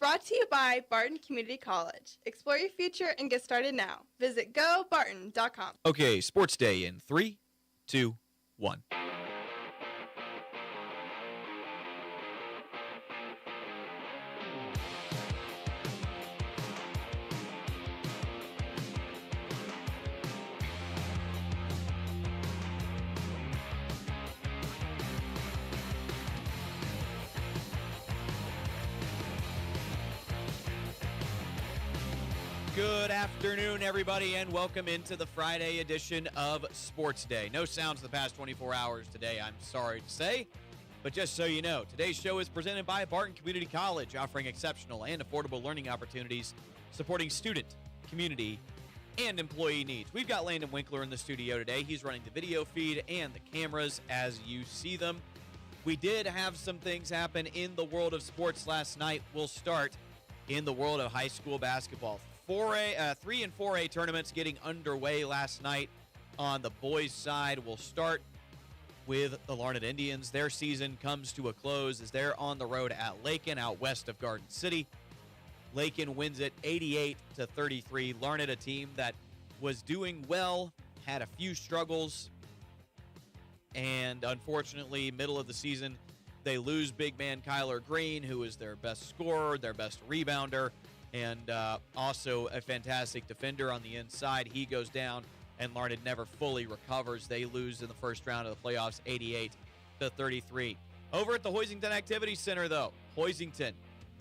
Brought to you by Barton Community College. Explore your future and get started now. Visit gobarton.com. Okay, Sports Day in 3, 2, 1. Good afternoon, everybody, and welcome into the Friday edition of Sports Day. No sounds the past 24 hours today, I'm sorry to say. But just so you know, today's show is presented by Barton Community College, offering exceptional and affordable learning opportunities, supporting student, community, and employee needs. We've got Landon Winkler in the studio today. He's running the video feed and the cameras as you see them. We did have some things happen in the world of sports last night. We'll start in the world of high school basketball. 3 and 4A tournaments getting underway last night on the boys' side. We'll start with the Larned Indians. Their season comes to a close as they're on the road at Lakin out west of Garden City. Lakin wins it 88-33. Larned, a team that was doing well, had a few struggles, and unfortunately, middle of the season, they lose big man Kyler Green, who is their best scorer, their best rebounder, and also a fantastic defender on the inside. He goes down, and Larned never fully recovers. They lose in the first round of the playoffs, 88-33. Over at the Hoisington Activity Center, though, Hoisington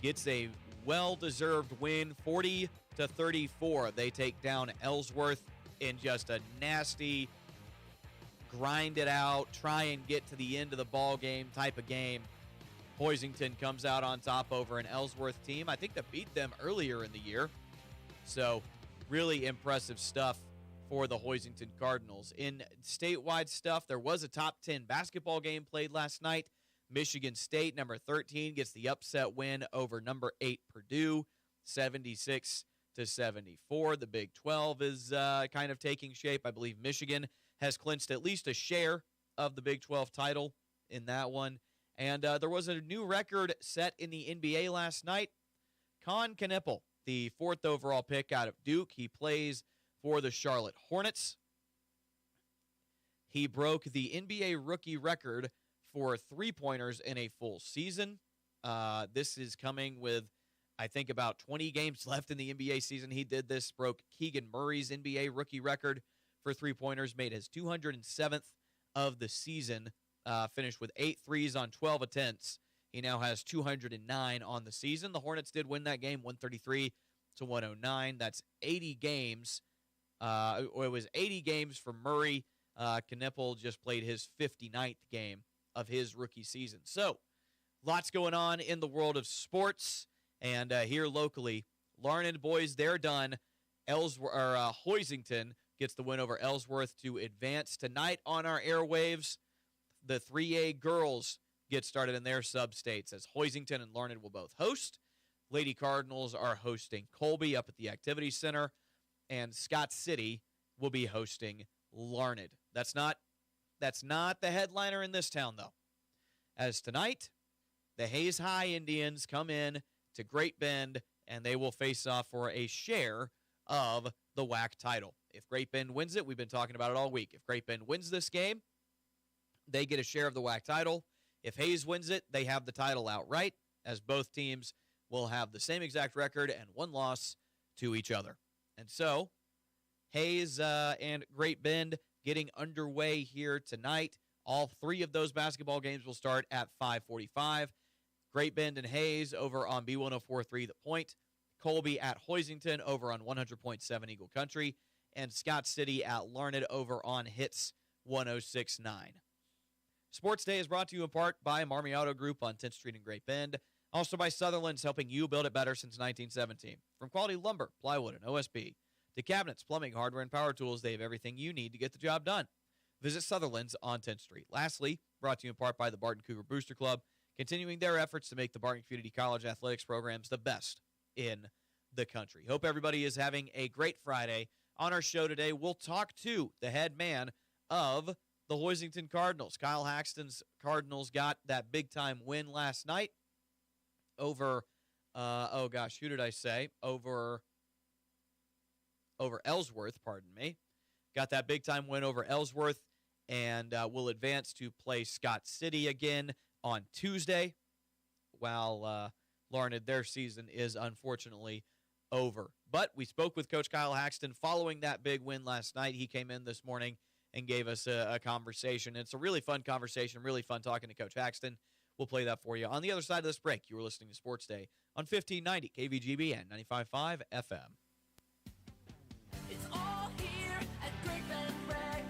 gets a well-deserved win, 40-34. They take down Ellsworth in just a nasty, grind it out, try and get to the end of the ball game type of game. Hoisington comes out on top over an Ellsworth team, I think, that beat them earlier in the year. So really impressive stuff for the Hoisington Cardinals. In statewide stuff, there was a top 10 basketball game played last night. Michigan State, number 13, gets the upset win over number 8 Purdue, 76-74. The Big 12 is kind of taking shape. I believe Michigan has clinched at least a share of the Big 12 title in that one. And there was a new record set in the NBA last night. Con Knippel, the 4th overall pick out of Duke, he plays for the Charlotte Hornets. He broke the NBA rookie record for three-pointers in a full season. This is coming with, I think, about 20 games left in the NBA season. He did this, broke Keegan Murray's NBA rookie record for three-pointers, made his 207th of the season. Finished with 8 threes on 12 attempts. He now has 209 on the season. The Hornets did win that game, 133-109. That's 80 games. It was 80 games for Murray. Knippel just played his 59th game of his rookie season. So, lots going on in the world of sports. And here locally, Larned boys, they're done. Hoisington gets the win over Ellsworth to advance tonight on our airwaves. The 3A girls get started in their sub-states as Hoisington and Larned will both host. Lady Cardinals are hosting Colby up at the Activity Center, and Scott City will be hosting Larned. That's not the headliner in this town, though. As tonight, the Hayes High Indians come in to Great Bend, and they will face off for a share of the WAC title. If Great Bend wins it, we've been talking about it all week. If Great Bend wins this game, they get a share of the WAC title. If Hayes wins it, they have the title outright, as both teams will have the same exact record and one loss to each other. And so, Hayes and Great Bend getting underway here tonight. All 3 of those basketball games will start at 5:45. Great Bend and Hayes over on B104.3 The Point. Colby at Hoisington over on 100.7 Eagle Country. And Scott City at Larned over on Hits 106.9. Sports Day is brought to you in part by Marmy Auto Group on 10th Street in Great Bend. Also by Sutherland's, helping you build it better since 1917. From quality lumber, plywood, and OSB to cabinets, plumbing, hardware, and power tools, they have everything you need to get the job done. Visit Sutherland's on 10th Street. Lastly, brought to you in part by the Barton Cougar Booster Club, continuing their efforts to make the Barton Community College athletics programs the best in the country. Hope everybody is having a great Friday. On our show today, we'll talk to the head man of the Hoisington Cardinals. Kyle Haxton's Cardinals got that big-time win last night over Who did I say? Over Ellsworth, pardon me. Got that big-time win over Ellsworth, and will advance to play Scott City again on Tuesday, while Larned, their season is unfortunately over. But we spoke with Coach Kyle Haxton following that big win last night. He came in this morning and gave us a conversation. It's a really fun conversation, really fun talking to Coach Haxton. We'll play that for you. On the other side of this break, you were listening to Sports Day on 1590 KVGB and 95.5 FM. It's all here at Great Bend Rec.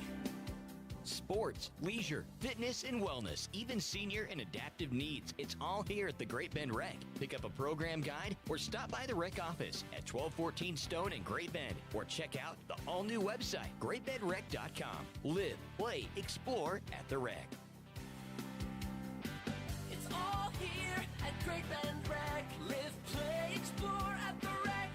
Sports, leisure, fitness, and wellness, even senior and adaptive needs. It's all here at the Great Bend Rec. Pick up a program guide or stop by the rec office at 1214 Stone in Great Bend, or check out the all-new website, greatbendrec.com. Live, play, explore at the rec. It's all here at Great Bend Rec. Live, play, explore at the rec.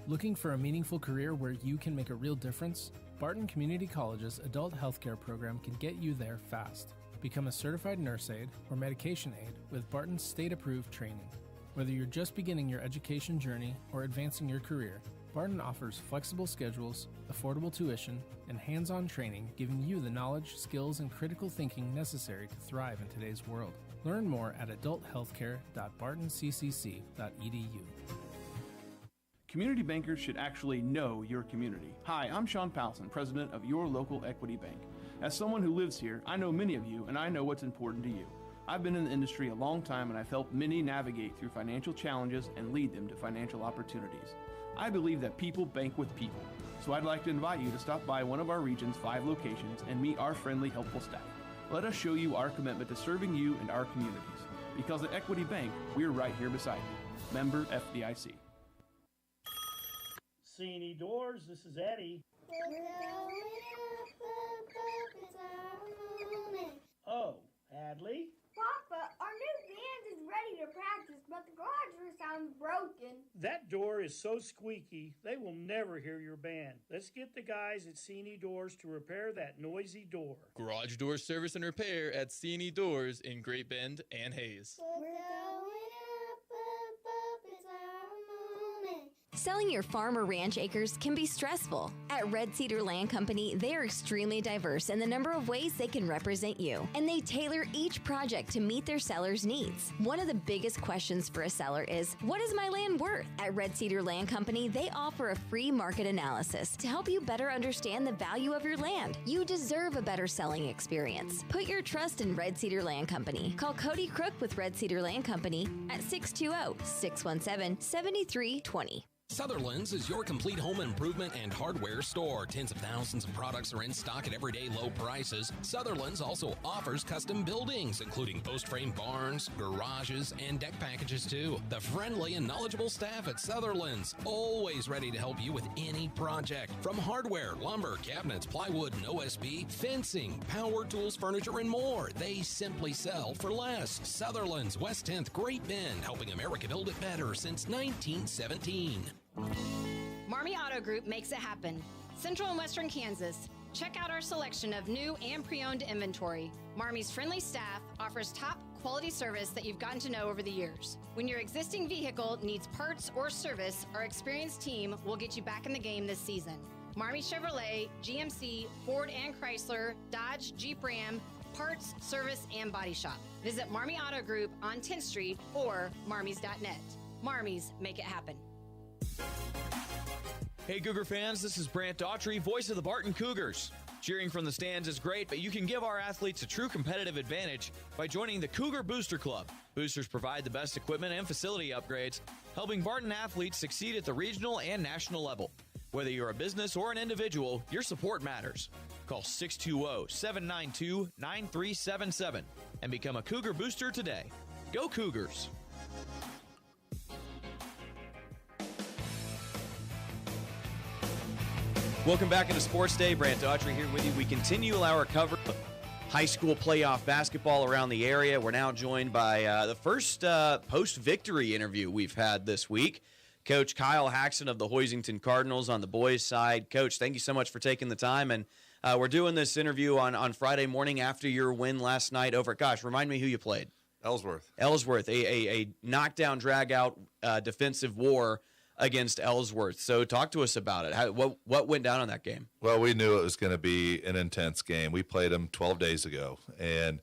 Looking for a meaningful career where you can make a real difference? Barton Community College's adult healthcare program can get you there fast. Become a certified nurse aide or medication aide with Barton's state-approved training. Whether you're just beginning your education journey or advancing your career, Barton offers flexible schedules, affordable tuition, and hands-on training, giving you the knowledge, skills, and critical thinking necessary to thrive in today's world. Learn more at adulthealthcare.bartoncccc.edu. Community bankers should actually know your community. Hi, I'm Sean Powelson, president of Your Local Equity Bank. As someone who lives here, I know many of you, and I know what's important to you. I've been in the industry a long time, and I've helped many navigate through financial challenges and lead them to financial opportunities. I believe that people bank with people, so I'd like to invite you to stop by one of our region's 5 locations and meet our friendly, helpful staff. Let us show you our commitment to serving you and our communities. Because at Equity Bank, we're right here beside you. Member FDIC. C&E Doors, this is Eddie. Oh, Hadley? Papa, our new band is ready to practice, but the garage door sounds broken. That door is so squeaky, they will never hear your band. Let's get the guys at C&E Doors to repair that noisy door. Garage door service and repair at C&E Doors in Great Bend and Hayes. Selling your farm or ranch acres can be stressful. At Red Cedar Land Company, they are extremely diverse in the number of ways they can represent you, and they tailor each project to meet their seller's needs. One of the biggest questions for a seller is, what is my land worth? At Red Cedar Land Company, they offer a free market analysis to help you better understand the value of your land. You deserve a better selling experience. Put your trust in Red Cedar Land Company. Call Cody Crook with Red Cedar Land Company at 620-617-7320. Sutherland's is your complete home improvement and hardware store. Tens of thousands of products are in stock at everyday low prices. Sutherland's also offers custom buildings, including post-frame barns, garages, and deck packages too. The friendly and knowledgeable staff at Sutherland's, always ready to help you with any project. From hardware, lumber, cabinets, plywood, and OSB, fencing, power tools, furniture, and more. They simply sell for less. Sutherland's, West 10th, Great Bend, helping America build it better since 1917. Marmy Auto Group makes it happen. Central and Western Kansas. Check out our selection of new and pre-owned inventory. Marmy's friendly staff offers top quality service that you've gotten to know over the years. When your existing vehicle needs parts or service, our experienced team will get you back in the game this season. Marmy Chevrolet, GMC, Ford and Chrysler, Dodge, Jeep Ram, parts, service, and body shop. Visit Marmy Auto Group on 10th Street or marmys.net. Marmy's, make it happen. Hey Cougar fans, this is Brant Daughtry, voice of the Barton Cougars. Cheering from the stands is great, but you can give our athletes a true competitive advantage by joining the Cougar Booster Club. Boosters provide the best equipment and facility upgrades, helping Barton athletes succeed at the regional and national level. Whether you're a business or an individual, your support matters. Call 620-792-9377 and become a Cougar Booster today. Go Cougars! Welcome back into Sports Day. Brant Daughtry here with you. We continue our coverage of high school playoff basketball around the area. We're now joined by the first post-victory interview we've had this week. Coach Kyle Haxton of the Hoisington Cardinals on the boys' side. Coach, thank you so much for taking the time. And we're doing this interview on Friday morning after your win last night over, remind me who you played. Ellsworth, a knockdown, drag-out defensive war against Ellsworth. So talk to us about it. What went down on that game? Well, we knew it was going to be an intense game. We played them 12 days ago, and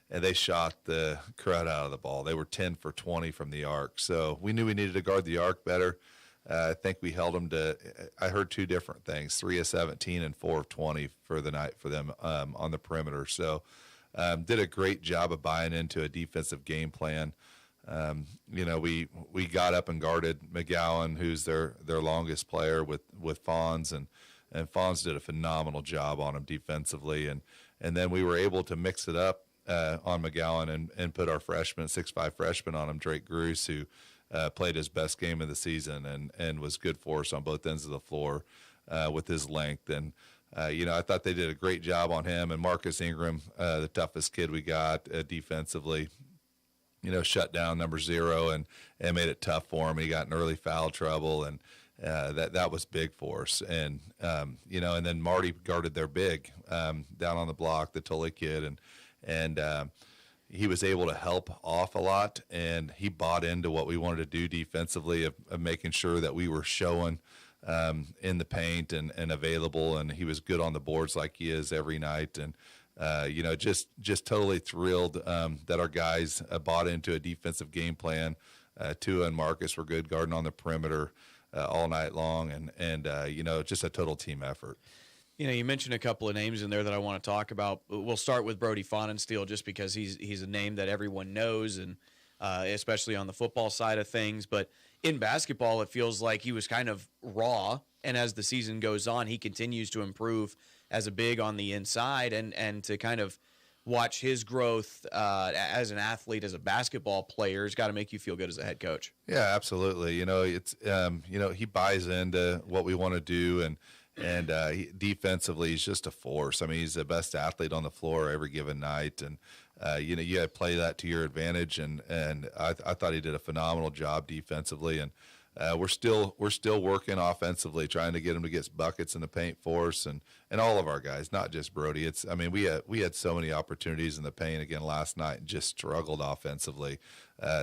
they shot the crud out of the ball. They were 10 for 20 from the arc. So we knew we needed to guard the arc better. I think we held them to, I heard two different things, 3 of 17 and 4 of 20 for the night for them on the perimeter. So did a great job of buying into a defensive game plan. We got up and guarded McGowan, who's their longest player with Fonz, and Fonz did a phenomenal job on him defensively. And then we were able to mix it up on McGowan and put our freshman, 6'5" freshman on him, Drake Gruce, who played his best game of the season and was good for us on both ends of the floor with his length. And, I thought they did a great job on him. And Marcus Ingram, the toughest kid we got defensively, shut down number 0 and made it tough for him. He got in early foul trouble, and that was big for us. And, and then Marty guarded their big down on the block, the Tully kid, and he was able to help off a lot, and he bought into what we wanted to do defensively of making sure that we were showing in the paint and available, and he was good on the boards like he is every night. And, just totally thrilled that our guys bought into a defensive game plan. Tua and Marcus were good guarding on the perimeter all night long, and just a total team effort. You mentioned a couple of names in there that I want to talk about. We'll start with Brody Fonensteel just because he's a name that everyone knows, and especially on the football side of things. But in basketball, it feels like he was kind of raw, and as the season goes on, he continues to improve as a big on the inside, and to kind of watch his growth as an athlete, as a basketball player, has got to make you feel good as a head coach. Yeah, absolutely. It's he buys into what we want to do, and defensively, he's just a force. I mean, he's the best athlete on the floor every given night, and you got to play that to your advantage. And I thought he did a phenomenal job defensively, and we're still working offensively, trying to get him to get buckets in the paint for us, and all of our guys, not just Brody. We had so many opportunities in the paint again last night, and just struggled offensively.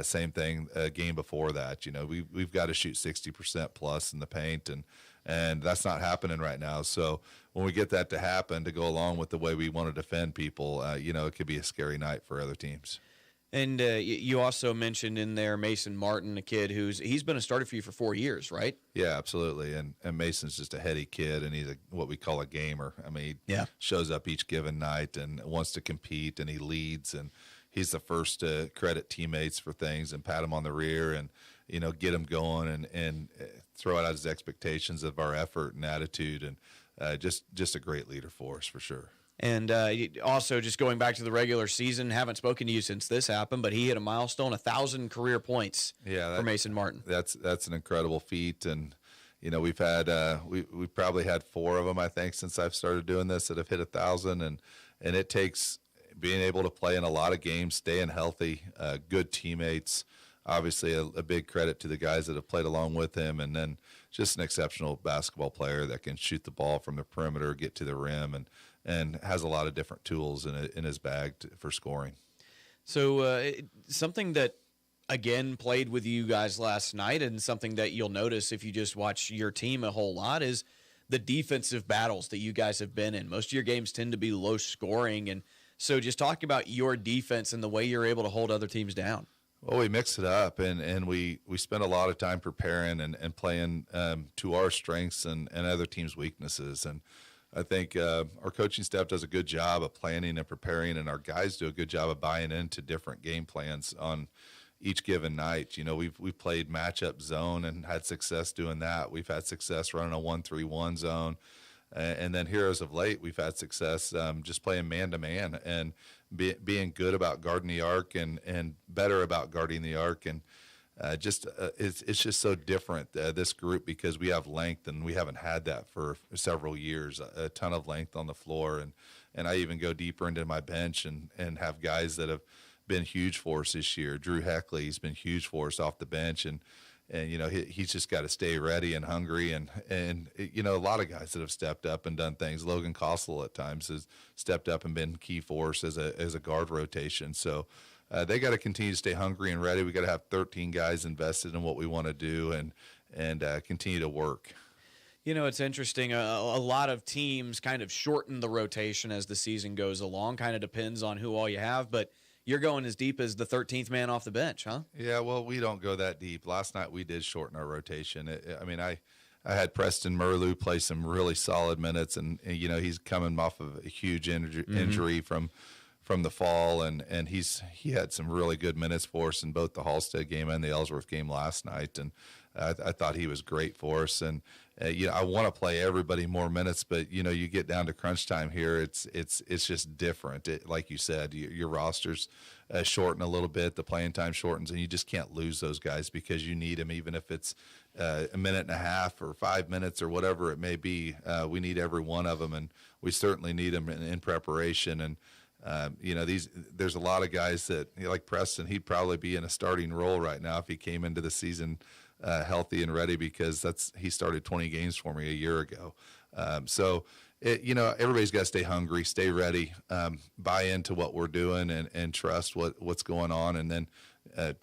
Same thing game before that. We've got to shoot 60% plus in the paint, and that's not happening right now. So when we get that to happen, to go along with the way we want to defend people, it could be a scary night for other teams. And you also mentioned in there Mason Martin, a kid he's been a starter for you for 4 years, right? Yeah, absolutely. And Mason's just a heady kid, and he's what we call a gamer. I mean, he shows up each given night and wants to compete, and he leads, and he's the first to credit teammates for things and pat him on the rear and, get him going and throw out his expectations of our effort and attitude, and just a great leader for us for sure. And also, just going back to the regular season, haven't spoken to you since this happened, but he hit a milestone, 1,000 career points for Mason Martin. That's an incredible feat, and we've had we've probably had 4 of them, I think, since I've started doing this that have hit 1,000, and it takes being able to play in a lot of games, staying healthy, good teammates. Obviously, a big credit to the guys that have played along with him, and then just an exceptional basketball player that can shoot the ball from the perimeter, get to the rim, and has a lot of different tools in his bag for scoring. So something that, again, played with you guys last night, and something that you'll notice if you just watch your team a whole lot, is the defensive battles that you guys have been in. Most of your games tend to be low scoring, and so just talk about your defense and the way you're able to hold other teams down. Well, we mix it up, and we spend a lot of time preparing and playing to our strengths and other teams' weaknesses. And I think our coaching staff does a good job of planning and preparing, and our guys do a good job of buying into different game plans on each given night. We've played matchup zone and had success doing that. We've had success running a 1-3-1 zone. And then here as of late, we've had success just playing man-to-man and being good about guarding the arc and better about guarding the arc. And it's just so different, this group, because we have length, and we haven't had that for several years, a ton of length on the floor. And I even go deeper into my bench and have guys that have been huge for us this year. Drew Heckley's been huge for us off the bench, and he's just got to stay ready and hungry, and a lot of guys that have stepped up and done things. Logan Kostel at times has stepped up and been key for us as a guard rotation. So they got to continue to stay hungry and ready. We got to have 13 guys invested in what we want to do and continue to work. You know, it's interesting. A lot of teams kind of shorten the rotation as the season goes along. Kind of depends on who all you have, but you're going as deep as the 13th man off the bench, huh? Yeah, well, we don't go that deep. Last night we did shorten our rotation. I had Preston Merlu play some really solid minutes, and you know, he's coming off of a huge injury from the fall, and he had some really good minutes for us in both the Halstead game and the Ellsworth game last night, and I thought he was great for us. And you know, I want to play everybody more minutes, but you know, you get down to crunch time here, it's just different. Like you said, your rosters shorten a little bit, the playing time shortens, and you just can't lose those guys because you need them, even if it's a minute and a half or 5 minutes or whatever it may be. We need every one of them, and we certainly need them in preparation. And you know, there's a lot of guys that, you know, like Preston, he'd probably be in a starting role right now if he came into the season healthy and ready, because he started 20 games for me a year ago. So, you know, everybody's got to stay hungry, stay ready, buy into what we're doing, and trust what's going on, and then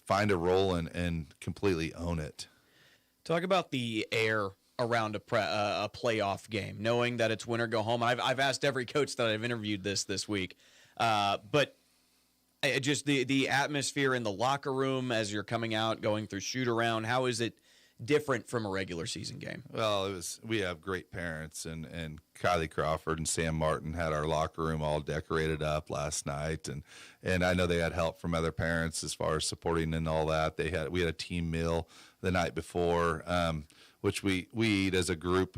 find a role and completely own it. Talk about the air around a playoff game, knowing that it's win or go home. I've asked every coach that I've interviewed this week, but just the atmosphere in the locker room as you're coming out, going through shoot around, how is it different from a regular season game? Well, we have great parents, and Kylie Crawford and Sam Martin had our locker room all decorated up last night, and I know they had help from other parents as far as supporting and all that. We had a team meal the night before, which we eat as a group,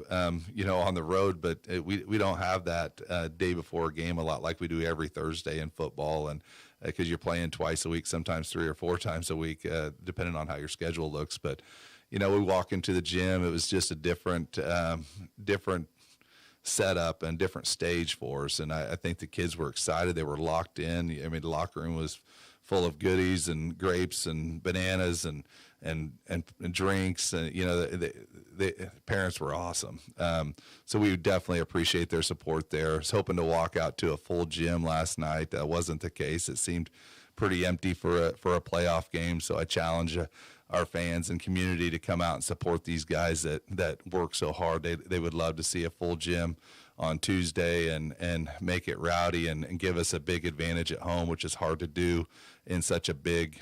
you know, on the road, but we don't have that day before a game a lot like we do every Thursday in football, and because you're playing twice a week, sometimes 3 or 4 times a week, depending on how your schedule looks. But you know, we walk into the gym, it was just a different setup and different stage for us, and I think the kids were excited. They were locked in. I mean, the locker room was full of goodies and grapes and bananas and drinks, and you know, the parents were awesome. So we definitely appreciate their support there. I was hoping to walk out to a full gym last night. That wasn't the case. It seemed pretty empty for a playoff game. So I challenge our fans and community to come out and support these guys that work so hard. They would love to see a full gym on Tuesday and make it rowdy and give us a big advantage at home, which is hard to do in such a big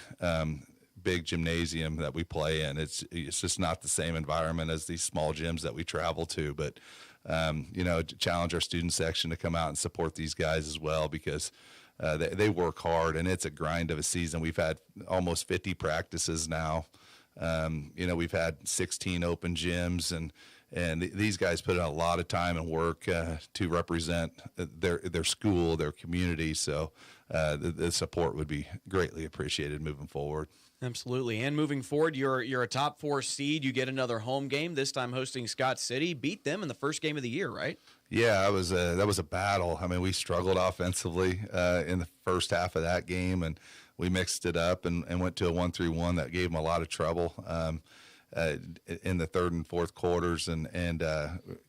gymnasium that we play in. It's just not the same environment as these small gyms that we travel to. But you know, to challenge our student section to come out and support these guys as well, because they work hard, and it's a grind of a season. We've had almost 50 practices now. You know, we've had 16 open gyms, and these guys put in a lot of time and work to represent their school, their community. So the support would be greatly appreciated moving forward. Absolutely. And moving forward, you're a top 4 seed. You get another home game, this time hosting Scott City. Beat them in the first game of the year, right? Yeah, that was a battle. I mean, we struggled offensively in the first half of that game, and we mixed it up and went to a 1-3-1 that gave them a lot of trouble in the third and fourth quarters, and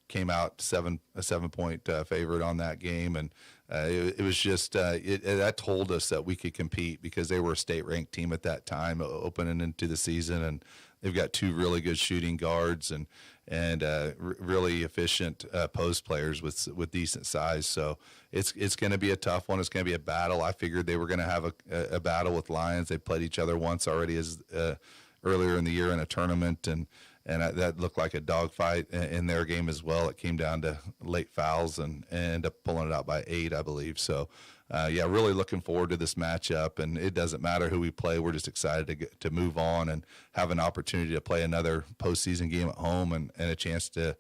came out a 7-point favorite on that game. And it was just that told us that we could compete, because they were a state-ranked team at that time opening into the season, and they've got 2 really good shooting guards and really efficient post players with decent size. So it's going to be a tough one. It's going to be a battle. I figured they were going to have a battle with Lions. They played each other once already as earlier in the year in a tournament, and that looked like a dogfight in their game as well. It came down to late fouls and ended up pulling it out by 8, I believe. So, yeah, really looking forward to this matchup. And it doesn't matter who we play. We're just excited to move on and have an opportunity to play another postseason game at home and a chance to,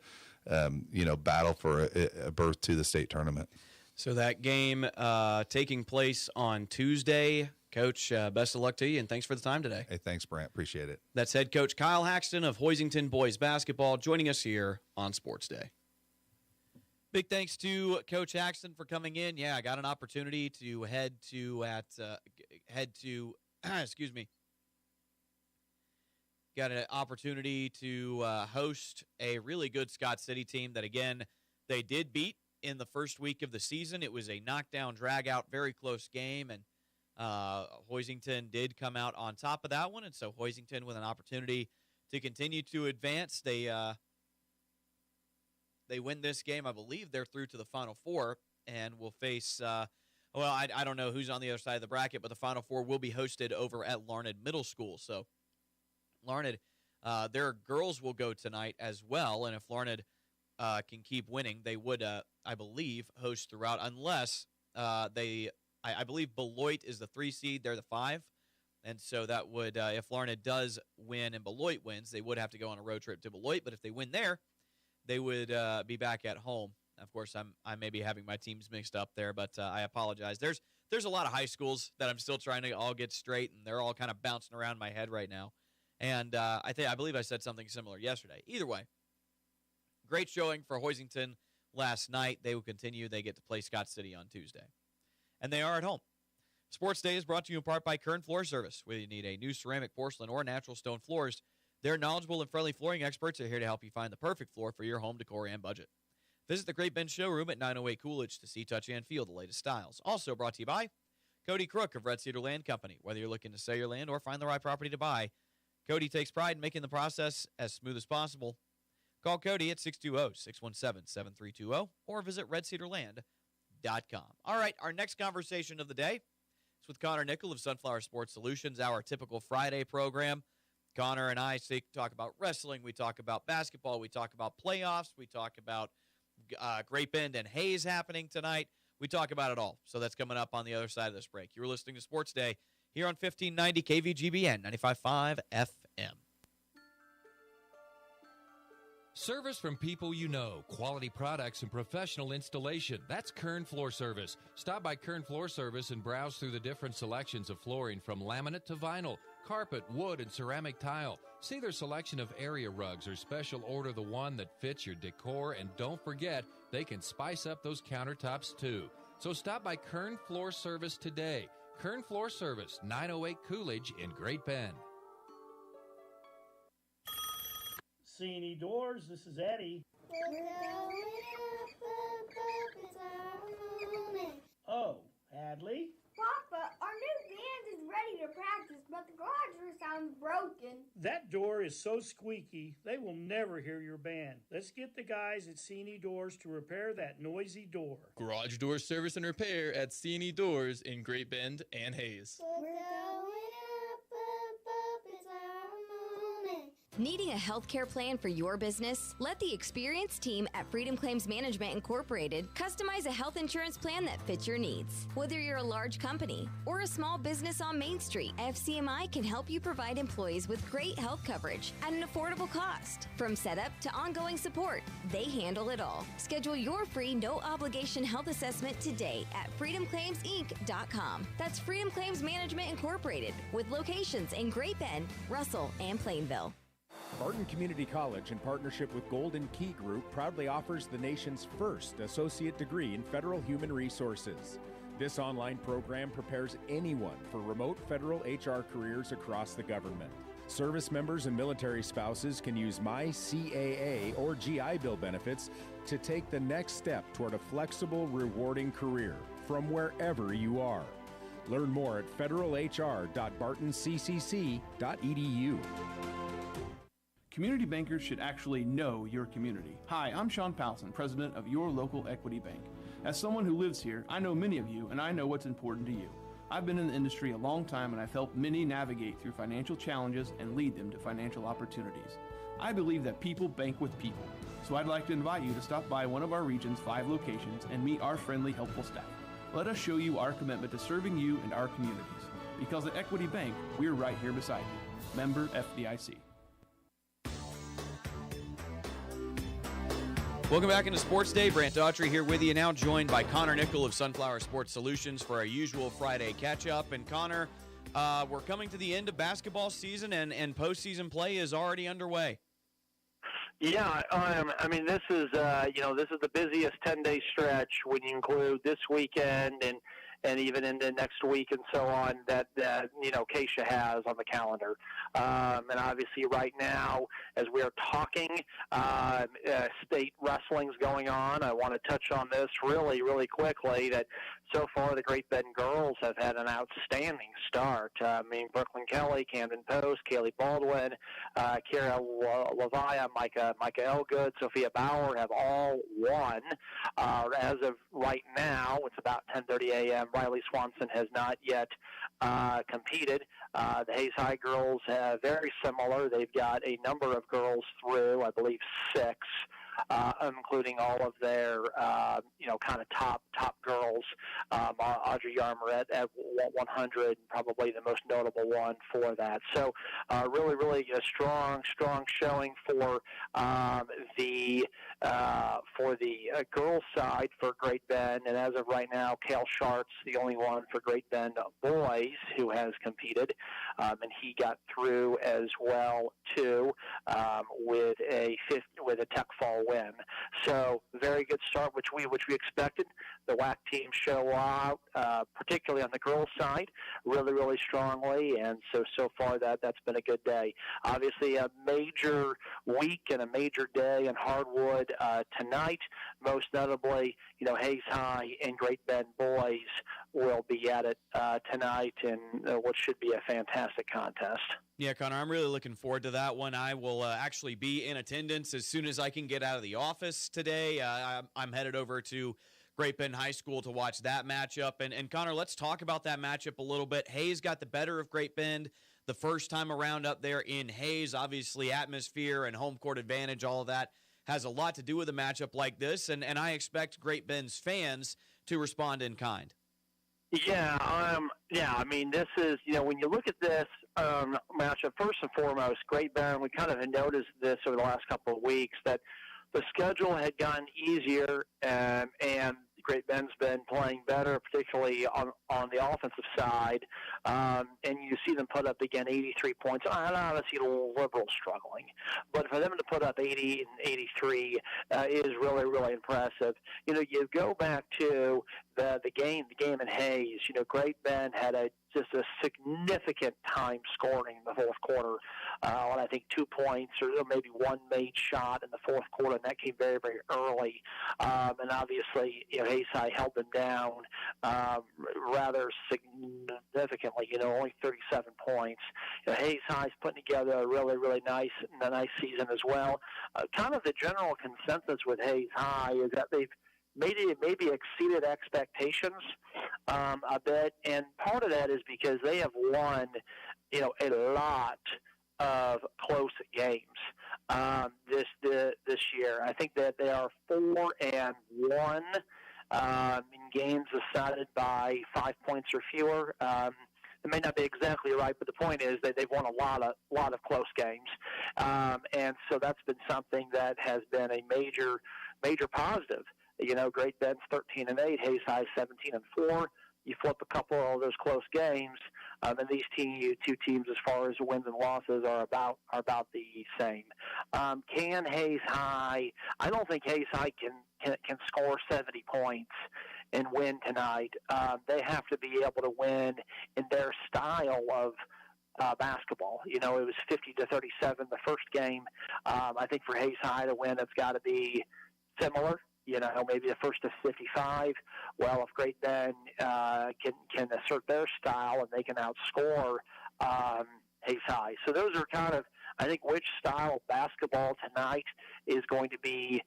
you know, battle for a berth to the state tournament. So that game taking place on Tuesday. Coach, best of luck to you, and thanks for the time today. Hey, thanks, Brant. Appreciate it. That's head coach Kyle Haxton of Hoisington Boys Basketball joining us here on Sports Day. Big thanks to Coach Haxton for coming in. Yeah, I got an opportunity to head to excuse me. Got an opportunity to host a really good Scott City team that, again, they did beat in the first week of the season. It was a knockdown, drag-out, very close game, and Hoisington did come out on top of that one, and so Hoisington with an opportunity to continue to advance. They win this game. I believe they're through to the Final Four and will face I don't know who's on the other side of the bracket, but the Final Four will be hosted over at Larned Middle School. So Larned, their girls will go tonight as well, and if Larned can keep winning, they would, I believe, host throughout, unless I believe Beloit is the 3 seed, they're the 5, and so that would, if Larned does win and Beloit wins, they would have to go on a road trip to Beloit, but if they win there, they would be back at home. Of course, I may be having my teams mixed up there, but I apologize. There's a lot of high schools that I'm still trying to all get straight, and they're all kind of bouncing around my head right now. And I believe I said something similar yesterday. Either way, great showing for Hoisington last night. They will continue. They get to play Scott City on Tuesday, and they are at home. Sports Day is brought to you in part by Kern Floor Service. Whether you need a new ceramic, porcelain, or natural stone floors, their knowledgeable and friendly flooring experts are here to help you find the perfect floor for your home decor and budget. Visit the Great Bend Showroom at 908 Coolidge to see, touch, and feel the latest styles. Also brought to you by Cody Crook of Red Cedar Land Company. Whether you're looking to sell your land or find the right property to buy, Cody takes pride in making the process as smooth as possible. Call Cody at 620-617-7320 or visit redcedarland.com. All right, our next conversation of the day is with Connor Nickel of Sunflower Sports Solutions, our typical Friday program. Connor and I talk about wrestling, we talk about basketball, we talk about playoffs, we talk about Great Bend and Hayes happening tonight. We talk about it all. So that's coming up on the other side of this break. You're listening to Sports Day here on 1590 KVGBN 95.5 FM. Service from people you know, quality products and professional installation. That's Kern Floor Service. Stop by Kern Floor Service and browse through the different selections of flooring from laminate to vinyl, carpet, wood, and ceramic tile. See their selection of area rugs or special order the one that fits your decor, and don't forget, they can spice up those countertops too. So stop by Kern Floor Service today. Kern Floor Service, 908 Coolidge in Great Bend. Cine Doors, this is Eddie. Oh, Hadley? Papa, our new band is ready to practice, but the garage door sounds broken. That door is so squeaky, they will never hear your band. Let's get the guys at Cine Doors to repair that noisy door. Garage door service and repair at Cine Doors in Great Bend and Hayes. Needing a healthcare plan for your business? Let the experienced team at Freedom Claims Management Incorporated customize a health insurance plan that fits your needs. Whether you're a large company or a small business on Main Street, FCMI can help you provide employees with great health coverage at an affordable cost. From setup to ongoing support, they handle it all. Schedule your free no-obligation health assessment today at freedomclaimsinc.com. That's Freedom Claims Management Incorporated, with locations in Great Bend, Russell, and Plainville. Barton Community College, in partnership with Golden Key Group, proudly offers the nation's first associate degree in federal human resources. This online program prepares anyone for remote federal HR careers across the government. Service members and military spouses can use My CAA or GI Bill benefits to take the next step toward a flexible, rewarding career from wherever you are. Learn more at federalhr.bartonccc.edu. Community bankers should actually know your community. Hi, I'm Sean Powelson, president of Your Local Equity Bank. As someone who lives here, I know many of you, and I know what's important to you. I've been in the industry a long time, and I've helped many navigate through financial challenges and lead them to financial opportunities. I believe that people bank with people, so I'd like to invite you to stop by one of our region's 5 locations and meet our friendly, helpful staff. Let us show you our commitment to serving you and our communities. Because at Equity Bank, we're right here beside you. Member FDIC. Welcome back into Sports Day. Brant Daughtry here with you now, joined by Connor Nickel of Sunflower Sports Solutions for our usual Friday catch-up. And Connor, we're coming to the end of basketball season, and postseason play is already underway. Yeah, I mean, this is the busiest 10-day stretch when you include this weekend and even into next week and so on that Keisha has on the calendar. And obviously right now, as we are talking, state wrestling's going on. I want to touch on this really, really quickly, that so far the Great Bend girls have had an outstanding start. Brooklyn Kelly, Camden Post, Kaylee Baldwin, Kira Lavia, Micah Elgood, Sophia Bauer have all won. As of right now, it's about 10:30 a.m. Riley Swanson has not yet competed. The Hayes High girls have very similar. They've got a number of girls through, I believe 6. Including all of their, kind of top girls. Audrey Yarmer at 100, probably the most notable one for that. So, really a strong showing for the girls' side for Great Bend. And as of right now, Cale Shart's the only one for Great Bend boys who has competed, and he got through as well too with a Tech Fall win. So very good start, which we expected. The WAC team show out, particularly on the girls' side, really strongly, and so far that's been a good day. Obviously, a major week and a major day in Hardwood tonight. Most notably, Hayes High and Great Bend boys will be at it tonight in what should be a fantastic contest. Yeah, Connor, I'm really looking forward to that one. I will actually be in attendance as soon as I can get out of the office today. I'm headed over to Great Bend High School to watch that matchup. And Connor, let's talk about that matchup a little bit. Hayes got the better of Great Bend the first time around up there in Hayes. Obviously, atmosphere and home court advantage, all of that has a lot to do with a matchup like this. And I expect Great Bend's fans to respond in kind. Yeah. This is, when you look at this matchup, first and foremost, Great Bend, we kind of had noticed this over the last couple of weeks, that the schedule had gotten easier, and Great Bend's been playing better, particularly on the offensive side, and you see them put up, again, 83 points. I see Liberal struggling, but for them to put up 80 and 83 is really impressive. You go back to the game in Hayes. Great Bend had just a significant time scoring in the fourth quarter on, I think, 2 points or maybe one made shot in the fourth quarter, and that came very early. And obviously, Hayes High held them down rather significantly. Only 37 points. Hayes High's putting together a really nice season as well. Kind of the general consensus with Hayes High is that they've maybe exceeded expectations a bit, and part of that is because they have won, a lot of close games this year. I think that they are 4-1 in games decided by 5 points or fewer. It may not be exactly right, but the point is that they've won a lot of close games, and so that's been something that has been a major positive. Great Bend's 13-8, Hayes High 17-4. You flip a couple of those close games, and these two teams, as far as wins and losses, are about the same. Can Hayes High? I don't think Hayes High can score 70 points and win tonight. They have to be able to win in their style of basketball. It was 50-37 the first game. I think for Hayes High to win, it's got to be similar. Maybe the first to 55. Well, if Great Bend can assert their style and they can outscore Hayes High. So those are kind of, I think, which style of basketball tonight is going to be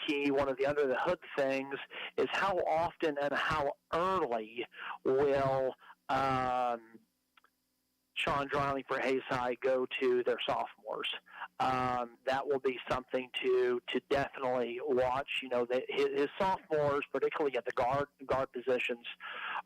key. One of the under the hood things is how often and how early will Sean Driley for Hayes High go to their sophomores. That will be something to definitely watch. His sophomores, particularly at the guard positions,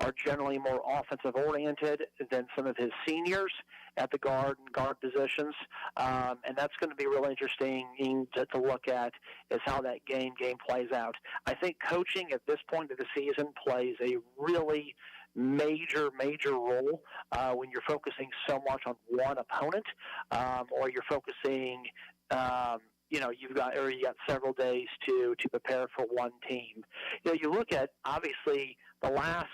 are generally more offensive oriented than some of his seniors at the guard positions, and that's going to be really interesting to look at is how that game plays out. I think coaching at this point of the season plays a really major role when you're focusing so much on one opponent, or you're focusing, you got several days to prepare for one team. You look at, obviously, the last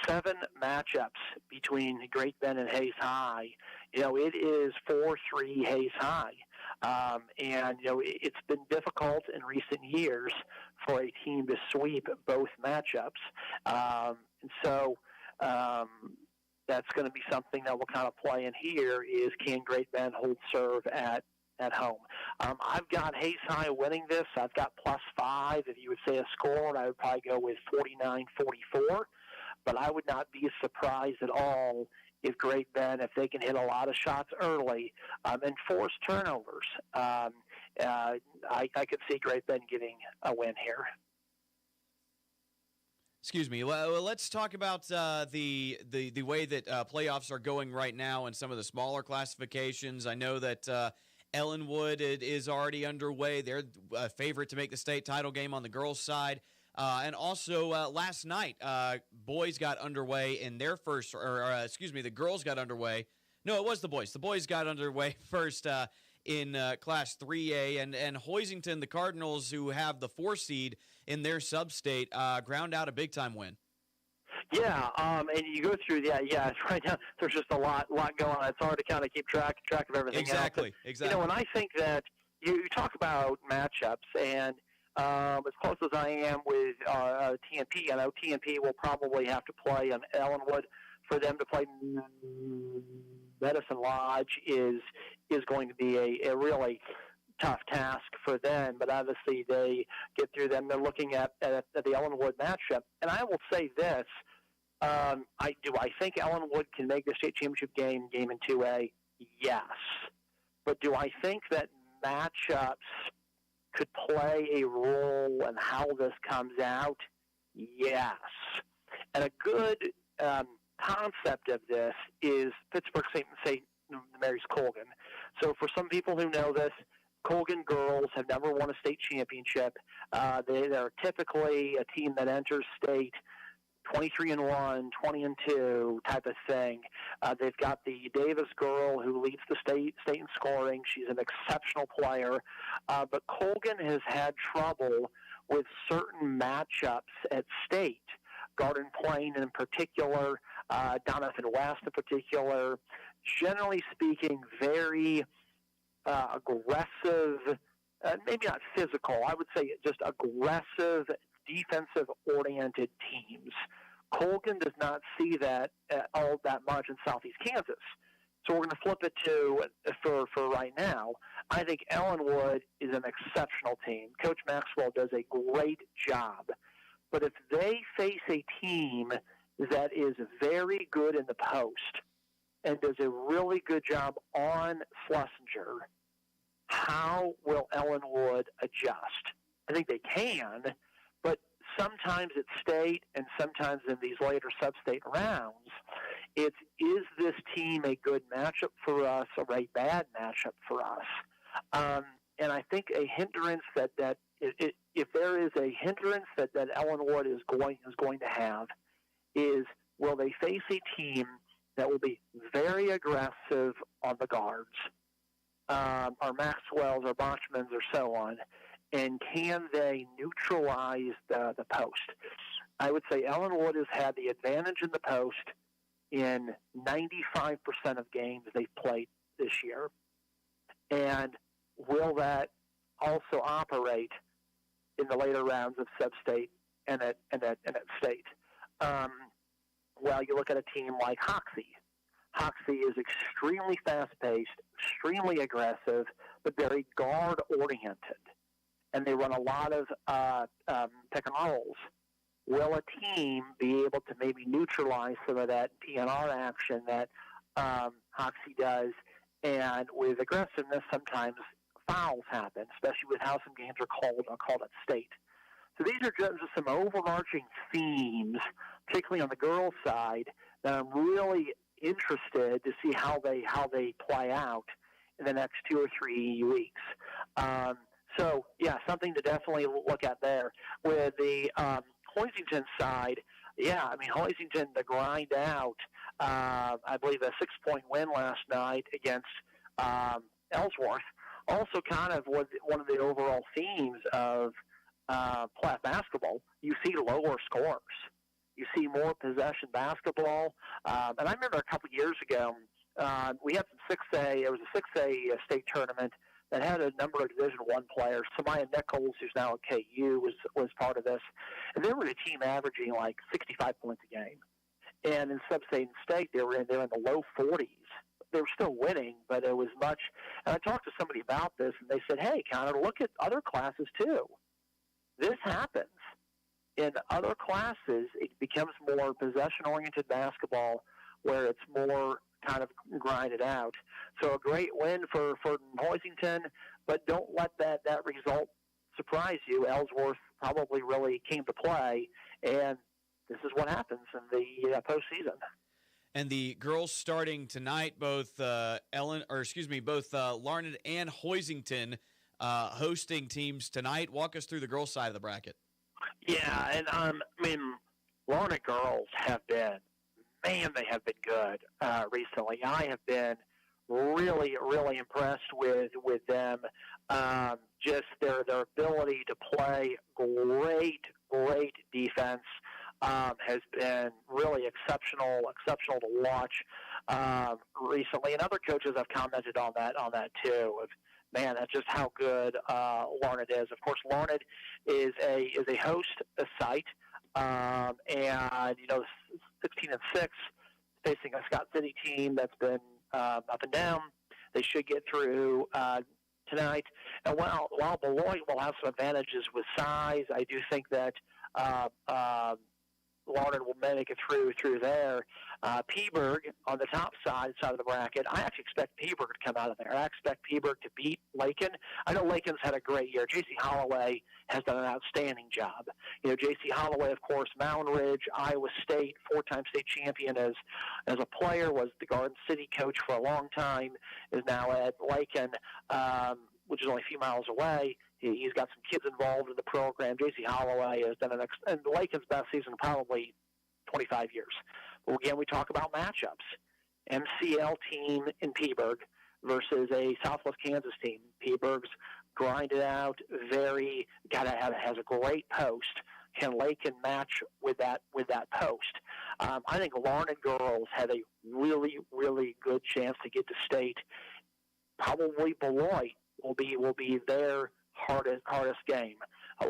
7 matchups between Great Bend and Hayes High. It is 4-3 Hayes High. And it's been difficult in recent years for a team to sweep both matchups. And so that's going to be something that will kind of play in here is can Great Bend hold serve at home. I've got Hayes High winning this. I've got +5. If you would say a score, I would probably go with 49-44. But I would not be surprised at all if Great Bend, if they can hit a lot of shots early and force turnovers. I could see Great Bend getting a win here. Excuse me. Well, let's talk about the way that playoffs are going right now and some of the smaller classifications. I know that Ellenwood is already underway. They're a favorite to make the state title game on the girls' side. And also last night, boys got underway in their first, the girls got underway. No, it was the boys. The boys got underway first in Class 3A, and Hoisington, the Cardinals, who have the 4 seed in their sub-state, ground out a big-time win. Yeah, and you go through that. Yeah, it's right now. There's just a lot going on. It's hard to kind of keep track of everything. Exactly. You know, when I think that you talk about matchups, and as close as I am with TNP, I know TNP will probably have to play on Ellenwood. For them to play Medicine Lodge is going to be a really tough task for them, but obviously they get through them. They're looking at the Ellenwood matchup, and I will say this: I think Ellenwood can make the state championship game in 2A? Yes, but do I think that matchups could play a role in how this comes out? Yes, and a good concept of this is Pittsburgh St. Mary's Colgan. So for some people who know this, Colgan girls have never won a state championship. They're typically a team that enters state 23-1, 20-2 type of thing. They've got the Davis girl who leads the state in scoring. She's an exceptional player. But Colgan has had trouble with certain matchups at state. Garden Plain in particular, Doniphan West in particular. Generally speaking, very aggressive, maybe not physical, I would say just aggressive, defensive-oriented teams. Colgan does not see that all that much in Southeast Kansas. So we're going to flip it for right now. I think Ellenwood is an exceptional team. Coach Maxwell does a great job. But if they face a team that is very good in the post and does a really good job on Schlesinger, how will Ellenwood adjust? I think they can, but sometimes it's state and sometimes in these later sub-state rounds, is this team a good matchup for us or a bad matchup for us? And I think a hindrance if there is a hindrance that Ellenwood is going to have is, will they face a team that will be very aggressive on the guards, or Maxwell's or Botchman's or so on, and can they neutralize the post? I would say Ellenwood has had the advantage in the post in 95% of games they've played this year. And will that also operate in the later rounds of sub-state and at state? Well, you look at a team like Hoxie. Hoxie is extremely fast-paced, extremely aggressive, but very guard-oriented. And they run a lot of pick and rolls. Will a team be able to maybe neutralize some of that PNR action that Hoxie does? And with aggressiveness, sometimes fouls happen, especially with how some games are called at state. So these are just some overarching themes, particularly on the girls' side, that I'm really interested to see how they play out in the next 2 or 3 weeks. So, yeah, something to definitely look at there. With the Hoisington side, yeah, I mean, Hoisington to grind out, I believe, a 6-point win last night against Ellsworth. Also kind of was one of the overall themes of Platte basketball. You see lower scores. You see more possession basketball. And I remember a couple years ago, we had some 6A. It was a 6A state tournament that had a number of Division I players. Samaya Nichols, who's now at KU, was part of this. And they were a team averaging like 65 points a game. And in Sub-State State, they were in the low 40s. They were still winning, but it was much. And I talked to somebody about this, and they said, hey, Connor, look at other classes too. This happens. In other classes, it becomes more possession-oriented basketball where it's more kind of grinded out. So a great win for Hoisington, but don't let that result surprise you. Ellsworth probably really came to play, and this is what happens in the postseason. And the girls starting tonight, both Larned and Hoisington hosting teams tonight. Walk us through the girls' side of the bracket. Yeah, and Larned girls have been good recently. I have been really, really impressed with them. Just their ability to play great defense has been really exceptional to watch recently. And other coaches have commented on that too. Man, that's just how good Larned is. Of course, Larned is a host site, and 16-6, facing a Scott City team that's been up and down. They should get through tonight. And while Beloit will have some advantages with size, I do think that Larned will make it through there. Peaburg on the top side of the bracket. I actually expect Peaburg to come out of there. I expect Peaburg to beat Lakin. I know Lakin's had a great year. J.C. Holloway has done an outstanding job. J.C. Holloway, of course, Mountain Ridge, Iowa State, 4-time state champion as a player, was the Garden City coach for a long time, is now at Lakin, which is only a few miles away. He's got some kids involved in the program. J.C. Holloway has done and Lakin's best season in probably 25 years. But again, we talk about matchups. MCL team in Peaburg versus a Southwest Kansas team. Peaburg's grinded out, has a great post. Can Lakin match with that post? I think Larned girls have a really, really good chance to get to state. Probably Beloit will be their hardest game.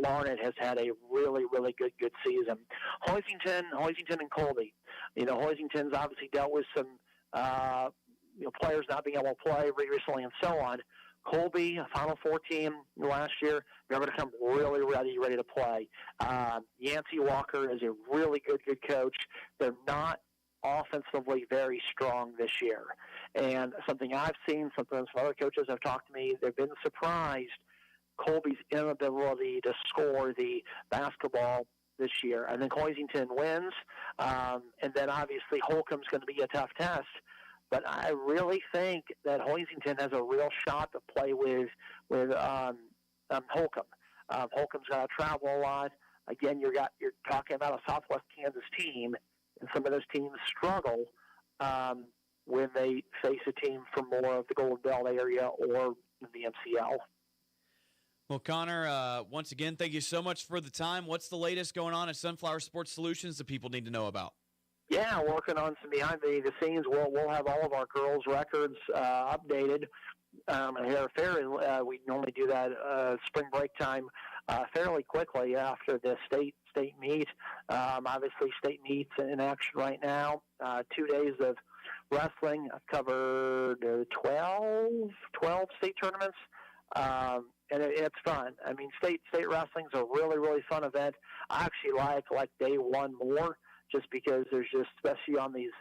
Larned has had a really, really good season. Hoisington and Colby. Hoisington's obviously dealt with some players not being able to play recently and so on. Colby, a Final Four team last year, they're going to come really ready to play. Yancey Walker is a really good coach. They're not offensively very strong this year. And something I've seen, some other coaches have talked to me, they've been surprised Colby's inability to score the basketball this year. I think Hoisington wins, and then obviously Holcomb's going to be a tough test. But I really think that Hoisington has a real shot to play with Holcomb. Holcomb's got to travel a lot. Again, you're talking about a Southwest Kansas team, and some of those teams struggle when they face a team from more of the Golden Belt area or the MCL. Well, Connor, once again, thank you so much for the time. What's the latest going on at Sunflower Sports Solutions that people need to know about? Yeah, working on some behind the scenes. We'll have all of our girls' records updated here fairly. We normally do that spring break time fairly quickly after the state meet. Obviously, state meets in action right now. 2 days of wrestling. I've covered 12 state tournaments. And it's fun. I mean, state wrestling's a really, really fun event. I actually like day one more, just because there's just, especially on these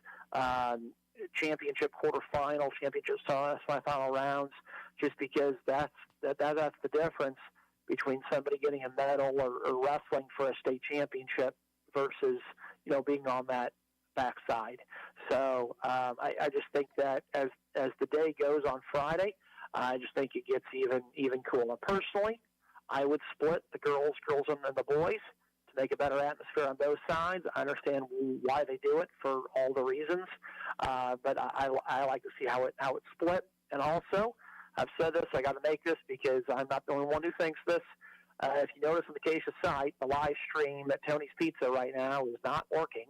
championship quarterfinal, championship semifinal rounds, just because that's the difference between somebody getting a medal or wrestling for a state championship versus being on that backside. So I just think that as the day goes on Friday, I just think it gets even cooler. Personally, I would split the girls and the boys to make a better atmosphere on both sides. I understand why they do it for all the reasons, but I like to see how it's split. And also, I've said this, I got to make this because I'm not the only one who thinks this. If you notice on the Acacia site, the live stream at Tony's Pizza right now is not working.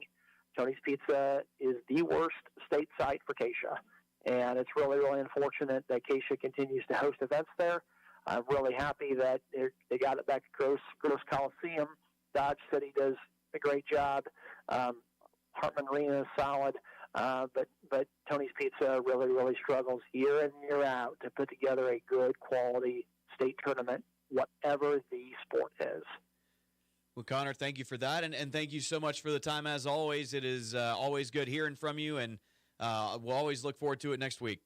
Tony's Pizza is the worst state site for Acacia. and it's really, really unfortunate that Keisha continues to host events there. I'm really happy that they got it back at Gross Coliseum. Dodge City does a great job. Hartman Arena is solid, but Tony's Pizza really, really struggles year in, year out to put together a good quality state tournament, whatever the sport is. Well, Connor, thank you for that, and thank you so much for the time as always. It is always good hearing from you, and we'll always look forward to it next week.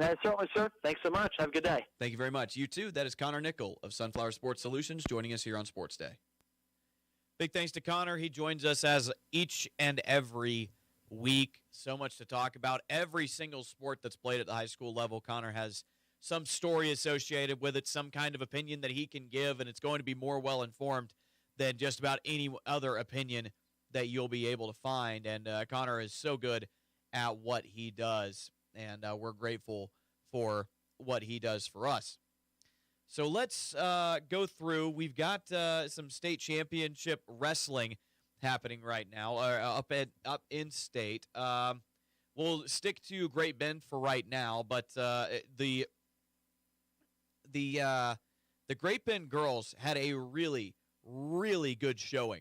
Certainly, sir. Thanks so much. Have a good day. Thank you very much. You too. That is Connor Nickel of Sunflower Sports Solutions joining us here on Sports Day. Big thanks to Connor. He joins us as each and every week. So much to talk about. Every single sport that's played at the high school level, Connor has some story associated with it, some kind of opinion that he can give, and it's going to be more well-informed than just about any other opinion that you'll be able to find. And Connor is so good at what he does, and we're grateful for what he does for us. So let's go through. We've got some state championship wrestling happening right now, up in state. We'll stick to Great Bend for right now, but the Great Bend girls had a really, really good showing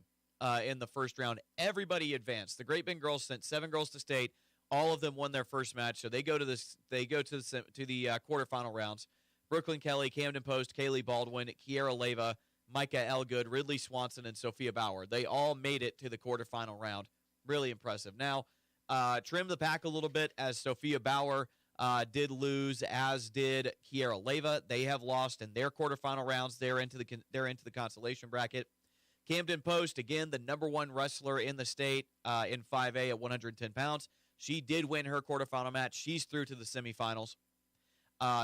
in the first round. Everybody advanced. The Great Bend girls sent 7 girls to state. All of them won their first match, so they go to the quarterfinal rounds. Brooklyn Kelly, Camden Post, Kaylee Baldwin, Kiera Leva, Micah Elgood, Ridley Swanson, and Sophia Bauer. They all made it to the quarterfinal round. Really impressive. Now, trim the pack a little bit as Sophia Bauer did lose, as did Kiera Leva. They have lost in their quarterfinal rounds. They're into the consolation bracket. Camden Post, again, the number 1 wrestler in the state in 5A at 110 pounds. She did win her quarterfinal match. She's through to the semifinals.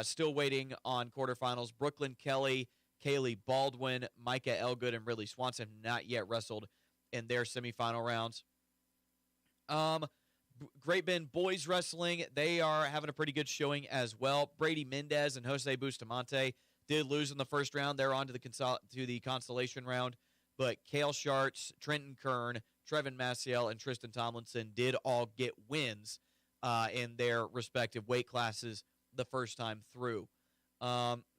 Still waiting on quarterfinals. Brooklyn Kelly, Kaylee Baldwin, Micah Elgood, and Ridley Swanson have not yet wrestled in their semifinal rounds. Great Bend boys wrestling, they are having a pretty good showing as well. Brady Mendez and Jose Bustamante did lose in the first round. They're on to the consolation round. But Kale Sharts, Trenton Kern, Trevin Maciel, and Tristan Tomlinson did all get wins in their respective weight classes the first time through.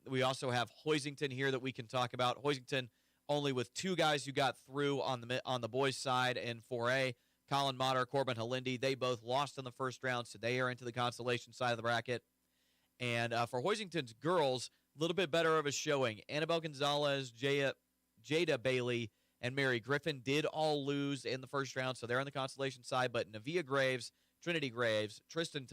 We also have Hoisington here that we can talk about. Hoisington only with 2 guys who got through on the boys' side in 4A. Colin Motter, Corbin Halindi, they both lost in the first round, so they are into the consolation side of the bracket. And for Hoisington's girls, a little bit better of a showing. Annabelle Gonzalez, Jada Bailey, and Mary Griffin did all lose in the first round, so they're on the consolation side. But Navia Graves, Trinity Graves, Tristan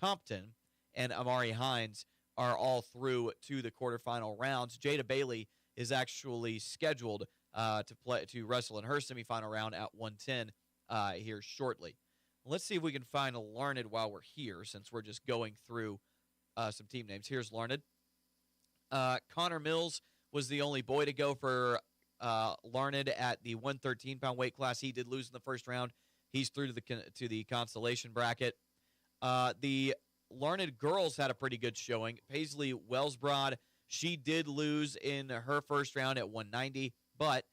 Compton, and Amari Hines are all through to the quarterfinal rounds. Jada Bailey is actually scheduled to wrestle in her semifinal round at 110 here shortly. Let's see if we can find Larned while we're here, since we're just going through some team names. Here's Larned. Connor Mills was the only boy to go for Larned at the 113-pound weight class. He did lose in the first round. He's through to the consolation bracket. The Larned girls had a pretty good showing. Paisley Wellsbrod, she did lose in her first round at 190, but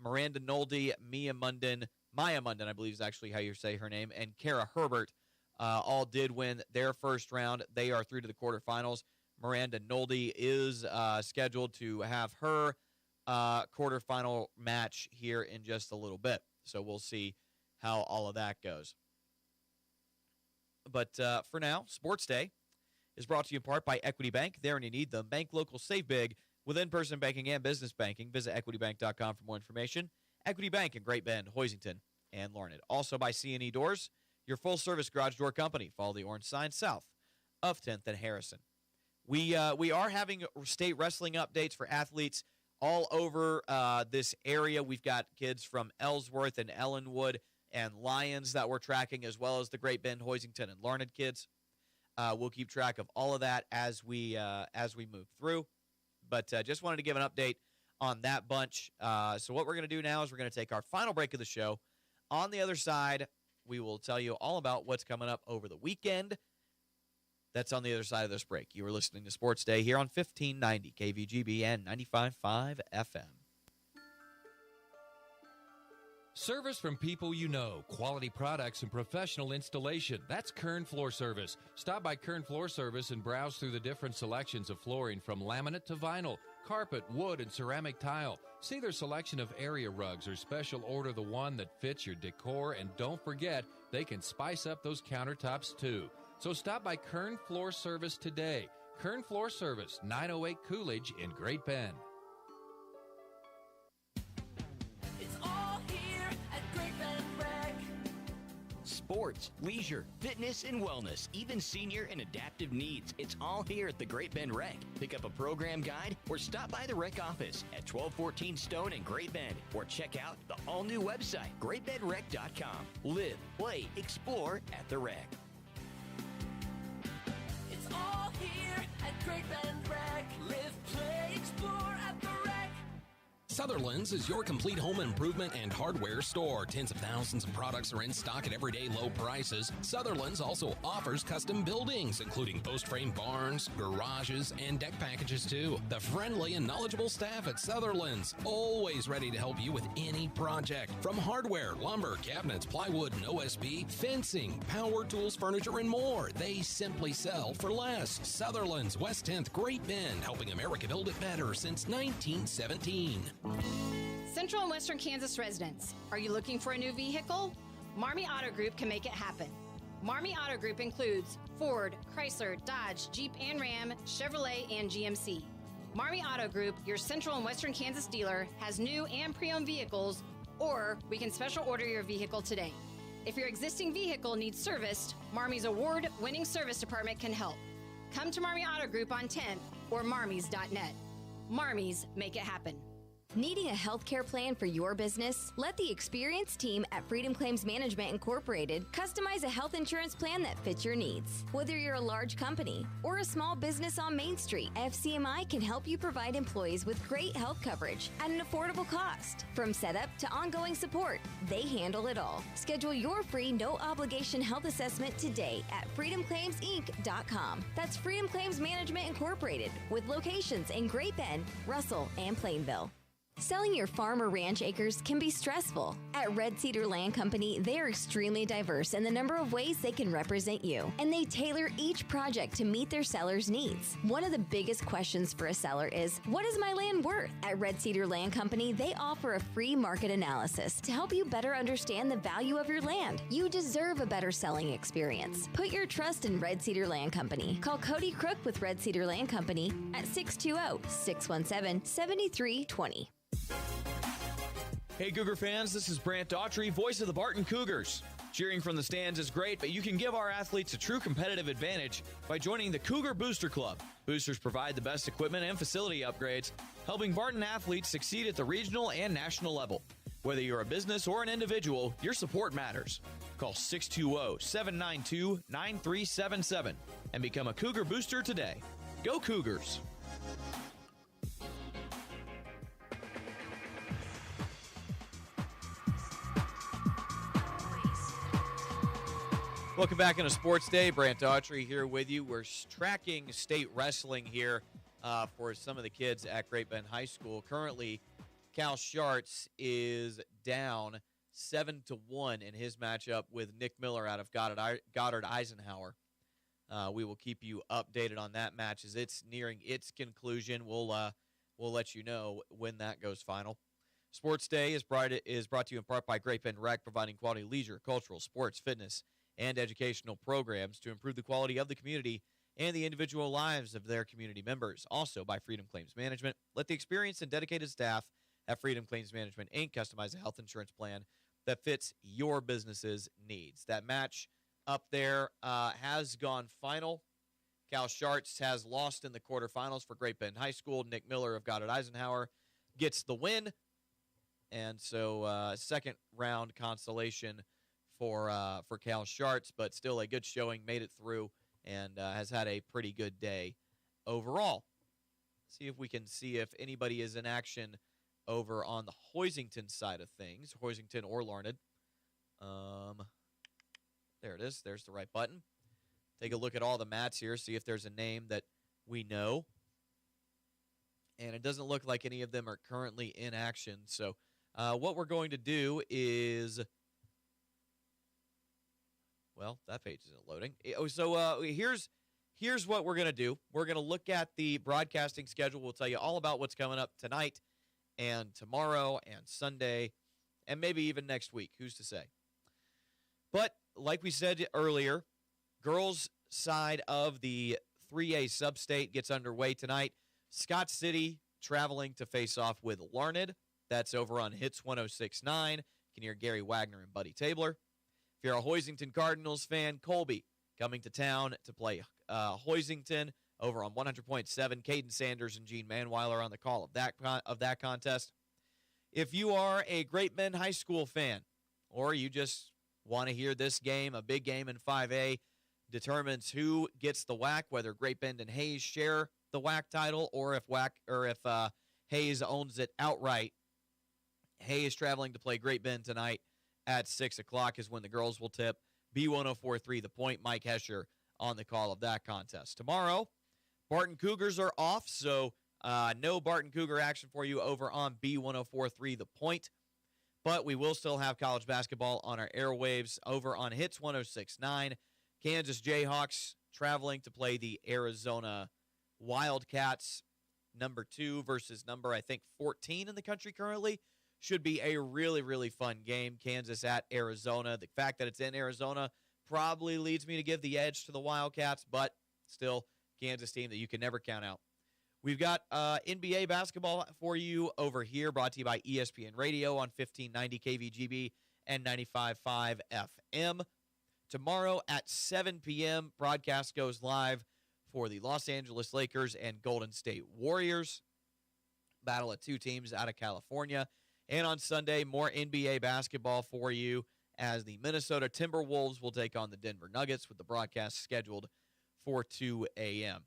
Miranda Nolde, Maya Munden, I believe is actually how you say her name, and Kara Herbert all did win their first round. They are through to the quarterfinals. Miranda Nolde is scheduled to have her quarterfinal match here in just a little bit. So we'll see how all of that goes. But for now, Sports Day is brought to you in part by Equity Bank. There when you need them. Bank local, save big with in-person banking and business banking. Visit equitybank.com for more information. Equity Bank in Great Bend, Hoisington, and Larned. Also by C&E Doors, your full-service garage door company. Follow the orange sign south of 10th and Harrison. We are having state wrestling updates for athletes all over this area. We've got kids from Ellsworth and Ellenwood and Lyons that we're tracking, as well as the Great Bend, Hoisington, and Larned kids. We'll keep track of all of that as we move through. But just wanted to give an update on that bunch. So what we're going to do now is we're going to take our final break of the show. On the other side, we will tell you all about what's coming up over the weekend. That's on the other side of this break. You are listening to Sports Day here on 1590 KVGB and 95.5 FM. Service from people you know, quality products and professional installation. That's Kern Floor Service. Stop by Kern Floor Service and browse through the different selections of flooring from laminate to vinyl, carpet, wood, and ceramic tile. See their selection of area rugs or special order the one that fits your decor, and don't forget, they can spice up those countertops too. So stop by Kern Floor Service today. Kern Floor Service, 908 Coolidge in Great Bend. It's all here at Great Bend Rec. Sports, leisure, fitness, and wellness, even senior and adaptive needs. It's all here at the Great Bend Rec. Pick up a program guide or stop by the rec office at 1214 Stone in Great Bend, or check out the all-new website, greatbendrec.com. Live, play, explore at the rec. It's all here at Great Bend Rec. Live, play, explore at the rec. Sutherland's is your complete home improvement and hardware store. Tens of thousands of products are in stock at everyday low prices. Sutherland's also offers custom buildings, including post-frame barns, garages, and deck packages too. The friendly and knowledgeable staff at Sutherland's, always ready to help you with any project. From hardware, lumber, cabinets, plywood, and OSB, fencing, power tools, furniture, and more. They simply sell for less. Sutherland's, West 10th, Great Bend, helping America build it better since 1917. Central and Western Kansas residents, are you looking for a new vehicle? Marmy Auto Group can make it happen. Marmy Auto Group includes Ford, Chrysler, Dodge, Jeep and Ram, Chevrolet, and GMC. Marmy Auto Group, your Central and Western Kansas dealer, has new and pre-owned vehicles, or we can special order your vehicle today. If your existing vehicle needs serviced, Marmy's award-winning service department can help. Come to Marmy Auto Group on 10th or marmys.net. Marmys make it happen. Needing a healthcare plan for your business? Let the experienced team at Freedom Claims Management Incorporated customize a health insurance plan that fits your needs. Whether you're a large company or a small business on Main Street, FCMI can help you provide employees with great health coverage at an affordable cost. From setup to ongoing support, they handle it all. Schedule your free no-obligation health assessment today at freedomclaimsinc.com. That's Freedom Claims Management Incorporated, with locations in Great Bend, Russell, and Plainville. Selling your farm or ranch acres can be stressful. At Red Cedar Land Company, they are extremely diverse in the number of ways they can represent you, and they tailor each project to meet their seller's needs. One of the biggest questions for a seller is, what is my land worth? At Red Cedar Land Company, they offer a free market analysis to help you better understand the value of your land. You deserve a better selling experience. Put your trust in Red Cedar Land Company. Call Cody Crook with Red Cedar Land Company at 620-617-7320. Hey Cougar fans, this is Brant Daughtry, voice of the Barton Cougars. Cheering from the stands is great, but you can give our athletes a true competitive advantage by joining the Cougar Booster Club. Boosters provide the best equipment and facility upgrades, helping Barton athletes succeed at the regional and national level. Whether you're a business or an individual, your support matters. Call 620-792-9377 and become a Cougar Booster today. Go Cougars! Welcome back into Sports Day. Brant Daughtry here with you. We're tracking state wrestling here for some of the kids at Great Bend High School. Currently, Cal Sharts is down 7-1 in his matchup with Nick Miller out of Goddard Eisenhower. We will keep you updated on that match as it's nearing its conclusion. We'll let you know when that goes final. Sports Day is brought to you in part by Great Bend Rec, providing quality leisure, cultural, sports, fitness, and educational programs to improve the quality of the community and the individual lives of their community members. Also by Freedom Claims Management. Let the experienced and dedicated staff at Freedom Claims Management, Inc. customize a health insurance plan that fits your business's needs. That match up there has gone final. Cal Sharts has lost in the quarterfinals for Great Bend High School. Nick Miller of Goddard Eisenhower gets the win. And so second round consolation for Cal Sharts, but still a good showing, made it through, and has had a pretty good day overall. See if we can see if anybody is in action over on the Hoisington side of things, Hoisington or Larned. There it is. There's the right button. Take a look at all the mats here, see if there's a name that we know. And it doesn't look like any of them are currently in action, so What we're going to do is, well, that page isn't loading. So here's what we're going to do. We're going to look at the broadcasting schedule. We'll tell you all about what's coming up tonight and tomorrow and Sunday and maybe even next week. Who's to say? But like we said earlier, girls' side of the 3A sub-state gets underway tonight. Scott City traveling to face off with Larned. That's over on Hits 106.9. You can hear Gary Wagner and Buddy Tabler. If you're a Hoisington Cardinals fan, Colby coming to town to play Hoisington over on 100.7. Caden Sanders and Gene Manweiler on the call of that contest. If you are a Great Bend High School fan, or you just want to hear this game, a big game in 5A, determines who gets the WAC, whether Great Bend and Hayes share the WAC title, or if Hayes owns it outright. Hayes traveling to play Great Bend tonight at 6 o'clock is when the girls will tip. B1043 The Point, Mike Hesher on the call of that contest. Tomorrow, Barton Cougars are off, so no Barton Cougar action for you over on B1043 The Point. But we will still have college basketball on our airwaves over on Hits 106.9. Kansas Jayhawks traveling to play the Arizona Wildcats, number 2 versus number, I think, 14 in the country currently. Should be a really, really fun game. Kansas at Arizona. The fact that it's in Arizona probably leads me to give the edge to the Wildcats, but still, Kansas team that you can never count out. We've got NBA basketball for you over here, brought to you by ESPN Radio on 1590 KVGB and 95.5 FM. Tomorrow at 7 p.m., broadcast goes live for the Los Angeles Lakers and Golden State Warriors. Battle of two teams out of California. And on Sunday, more NBA basketball for you as the Minnesota Timberwolves will take on the Denver Nuggets with the broadcast scheduled for 2 a.m.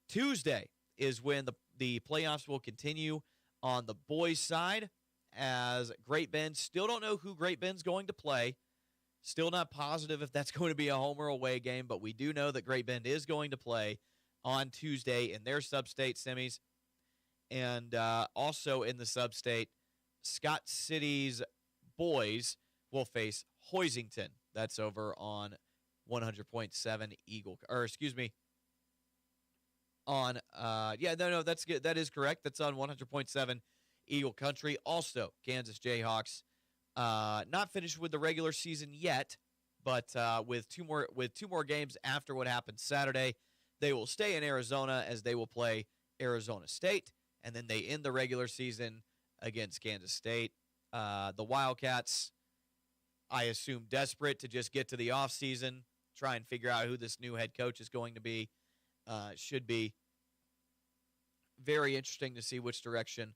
Tuesday is when the playoffs will continue on the boys' side as Great Bend. Still don't know who Great Bend's going to play. Still not positive if that's going to be a home or away game, but we do know that Great Bend is going to play on Tuesday in their sub-state semis. And also in the sub-state, Scott City's boys will face Hoisington. That's over on 100.7 Eagle, or excuse me, on, that's good. That is correct. That's on 100.7 Eagle Country. Also, Kansas Jayhawks, not finished with the regular season yet, but with two more games after what happened Saturday, they will stay in Arizona as they will play Arizona State, and then they end the regular season against Kansas State. The Wildcats, I assume, desperate to just get to the offseason, try and figure out who this new head coach is going to be. Should be very interesting to see which direction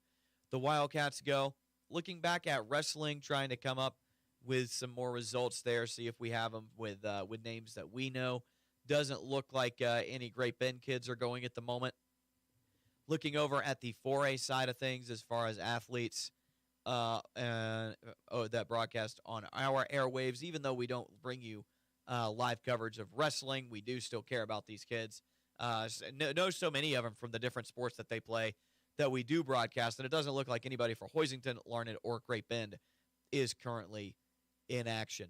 the Wildcats go. Looking back at wrestling, trying to come up with some more results there, see if we have them with names that we know. Doesn't look like any Great Bend kids are going at the moment. Looking over at the 4A side of things as far as athletes that broadcast on our airwaves, even though we don't bring you live coverage of wrestling, we do still care about these kids. Know so many of them from the different sports that they play that we do broadcast, and it doesn't look like anybody for Hoisington, Larned, or Great Bend is currently in action.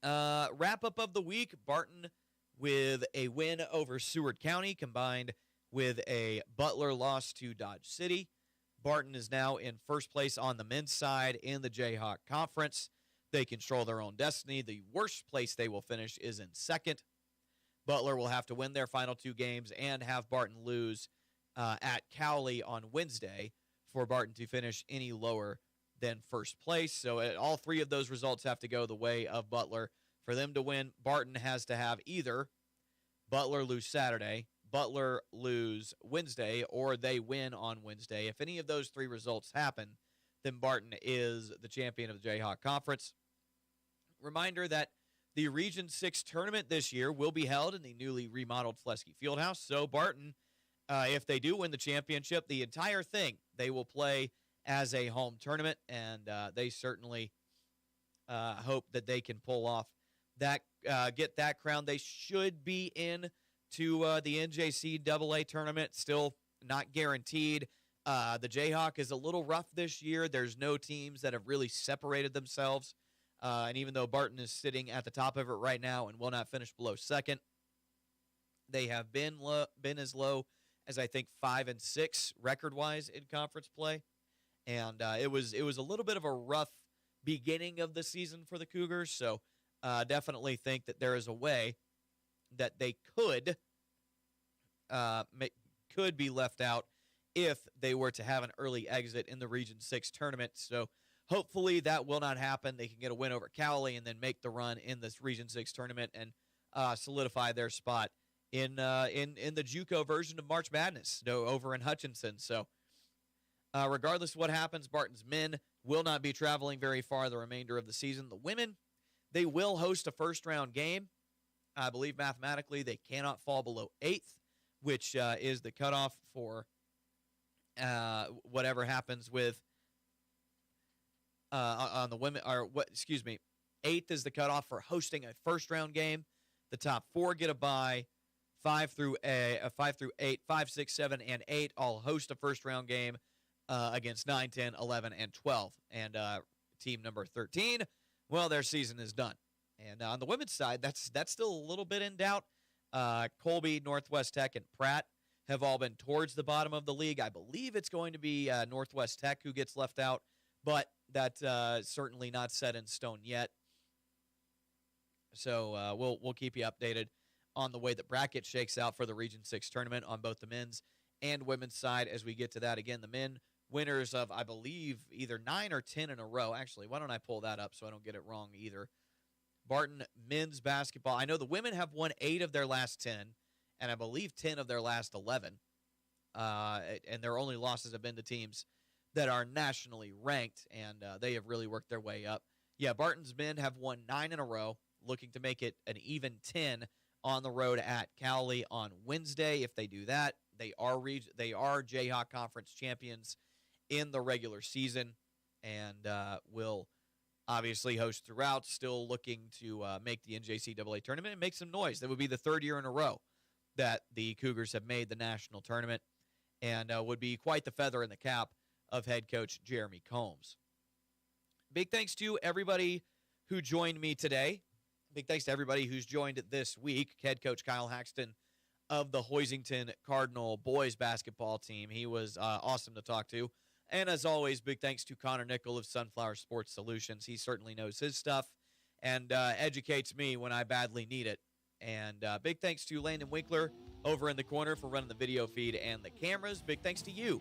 Wrap-up of the week, Barton with a win over Seward County combined with a Butler loss to Dodge City. Barton is now in first place on the men's side in the Jayhawk Conference. They control their own destiny. The worst place they will finish is in second. Butler will have to win their final two games and have Barton lose at Cowley on Wednesday for Barton to finish any lower than first place. So all three of those results have to go the way of Butler. For them to win, Barton has to have either Butler lose Saturday, Butler lose Wednesday, or they win on Wednesday. If any of those three results happen, then Barton is the champion of the Jayhawk Conference. Reminder that the Region 6 tournament this year will be held in the newly remodeled Flesky Fieldhouse. So Barton, if they do win the championship, the entire thing, they will play as a home tournament, and they certainly hope that they can pull off that, get that crown. They should be in to the NJC AA tournament. Still not guaranteed. The Jayhawk is a little rough this year. There's no teams that have really separated themselves. And even though Barton is sitting at the top of it right now and will not finish below second, they have been as low as I think 5-6 record-wise in conference play. And it was a little bit of a rough beginning of the season for the Cougars. So definitely think that there is a way that they could be left out if they were to have an early exit in the Region 6 tournament. So hopefully that will not happen. They can get a win over Cowley and then make the run in this Region 6 tournament and solidify their spot in the JUCO version of March Madness over in Hutchinson. So regardless of what happens, Barton's men will not be traveling very far the remainder of the season. The women, they will host a first-round game. I believe mathematically they cannot fall below 8th, which is the cutoff for whatever happens with on the women. Or what? Excuse me, 8th is the cutoff for hosting a first-round game. The top 4 get a bye. 5 through 8, 5, 6, 7, and 8 all host a first-round game against 9, 10, 11, and 12. And team number 13, well, their season is done. And on the women's side, that's still a little bit in doubt. Colby, Northwest Tech, and Pratt have all been towards the bottom of the league. I believe it's going to be Northwest Tech who gets left out, but that's certainly not set in stone yet. So we'll keep you updated on the way the bracket shakes out for the Region 6 tournament on both the men's and women's side as we get to that. Again, the men winners of, I believe, either 9 or 10 in a row. Actually, why don't I pull that up so I don't get it wrong either. Barton men's basketball. I know the women have won 8 of their last 10, and I believe 10 of their last 11. And their only losses have been to teams that are nationally ranked, and they have really worked their way up. Yeah, Barton's men have won 9 in a row, looking to make it an even 10 on the road at Cowley on Wednesday. If they do that, they are Jayhawk Conference champions in the regular season, and will obviously host throughout, still looking to make the NJCAA tournament and make some noise. That would be the 3rd year in a row that the Cougars have made the national tournament, and would be quite the feather in the cap of head coach Jeremy Combs. Big thanks to everybody who joined me today. Big thanks to everybody who's joined this week. Head coach Kyle Haxton of the Hoisington Cardinal boys basketball team. He was awesome to talk to. And as always, big thanks to Connor Nickel of Sunflower Sports Solutions. He certainly knows his stuff and educates me when I badly need it. And big thanks to Landon Winkler over in the corner for running the video feed and the cameras. Big thanks to you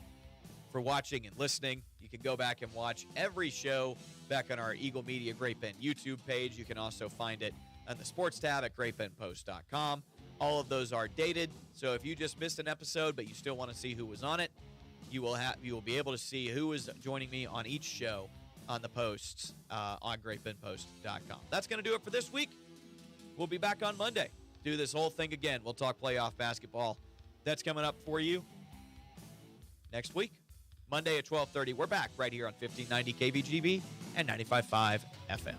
for watching and listening. You can go back and watch every show back on our Eagle Media Great Bend YouTube page. You can also find it on the sports tab at greatbendpost.com. All of those are dated, so if you just missed an episode but you still want to see who was on it, you will be able to see who is joining me on each show on the posts on greatbendpost.com. That's going to do it for this week. We'll be back on Monday. Do this whole thing again. We'll talk playoff basketball. That's coming up for you next week. Monday at 12:30. We're back right here on 1590 KBGB and 95.5 FM.